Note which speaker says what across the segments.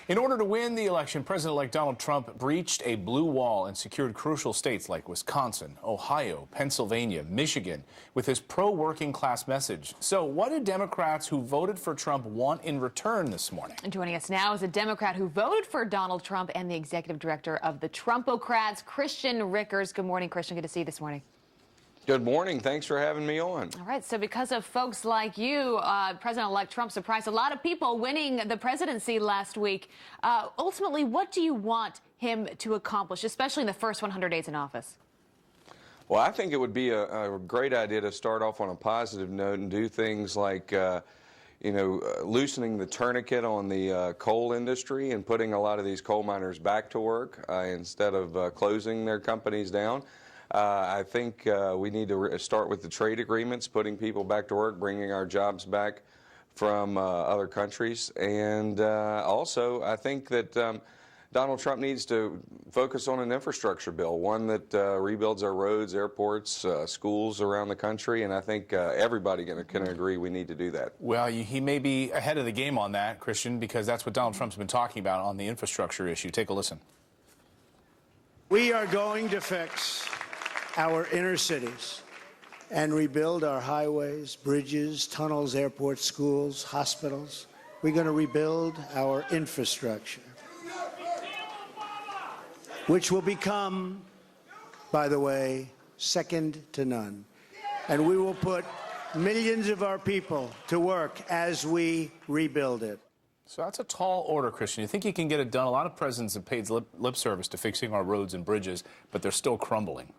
Speaker 1: In order to win the election, President-elect Donald Trump breached a blue wall and secured crucial states like Wisconsin, Ohio, Pennsylvania, Michigan with his pro-working class message. So what do Democrats who voted for Trump want in return this morning?
Speaker 2: And joining us now is a Democrat who voted for Donald Trump and the executive director of the Trumpocrats, Christian Rickers. Good morning, Christian. Good to see you this morning.
Speaker 3: Good morning. Thanks for having me on.
Speaker 2: All right. So because of folks like you, President-elect Trump surprised a lot of people winning the presidency last week. Ultimately, what do you want him to accomplish, especially in the first 100 days in office?
Speaker 3: Well, I think it would be a great idea to start off on a positive note and do things like, loosening the tourniquet on the coal industry and putting a lot of these coal miners back to work instead of closing their companies down. I think we need to start with the trade agreements, putting people back to work, bringing our jobs back from other countries. And also, I think that Donald Trump needs to focus on an infrastructure bill, one that rebuilds our roads, airports, schools around the country. And I think everybody can agree we need to do that.
Speaker 1: Well, he may be ahead of the game on that, Christian, because that's what Donald Trump's been talking about on the infrastructure issue. Take a listen.
Speaker 4: We are going to fix our inner cities and rebuild our highways, bridges, tunnels, airports, schools, hospitals. We're going to rebuild our infrastructure, which will become, by the way, second to none. And we will put millions of our people to work as we rebuild it.
Speaker 1: So that's a tall order, Christian. You think you can get it done? A lot of presidents have paid lip service to fixing our roads and bridges, but they're still crumbling.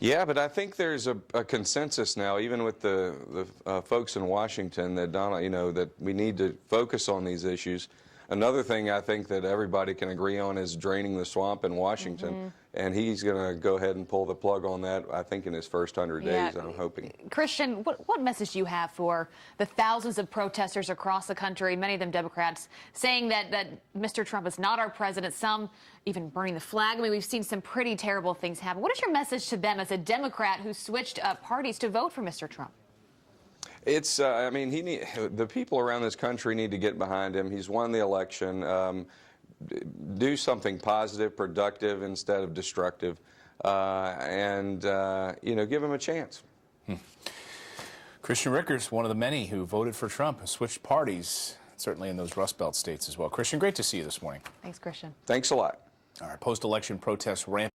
Speaker 3: Yeah, but I think there's a consensus now, even with the folks in Washington, that that we need to focus on these issues. Another thing I think that everybody can agree on is draining the swamp in Washington, and he's going to go ahead and pull the plug on that, I think, in his first 100 days, I'm hoping.
Speaker 2: Christian, what message do you have for the thousands of protesters across the country, many of them Democrats, saying that Mr. Trump is not our president, some even burning the flag? I mean, we've seen some pretty terrible things happen. What is your message to them as a Democrat who switched parties to vote for Mr. Trump?
Speaker 3: It's, the people around this country need to get behind him. He's won the election. Do something positive, productive instead of destructive, and give him a chance.
Speaker 1: Christian Rickers, one of the many who voted for Trump, who switched parties, certainly in those Rust Belt states as well. Christian, great to see you this morning.
Speaker 2: Thanks, Christian.
Speaker 3: Thanks a lot.
Speaker 1: All right, post-election protests rampant.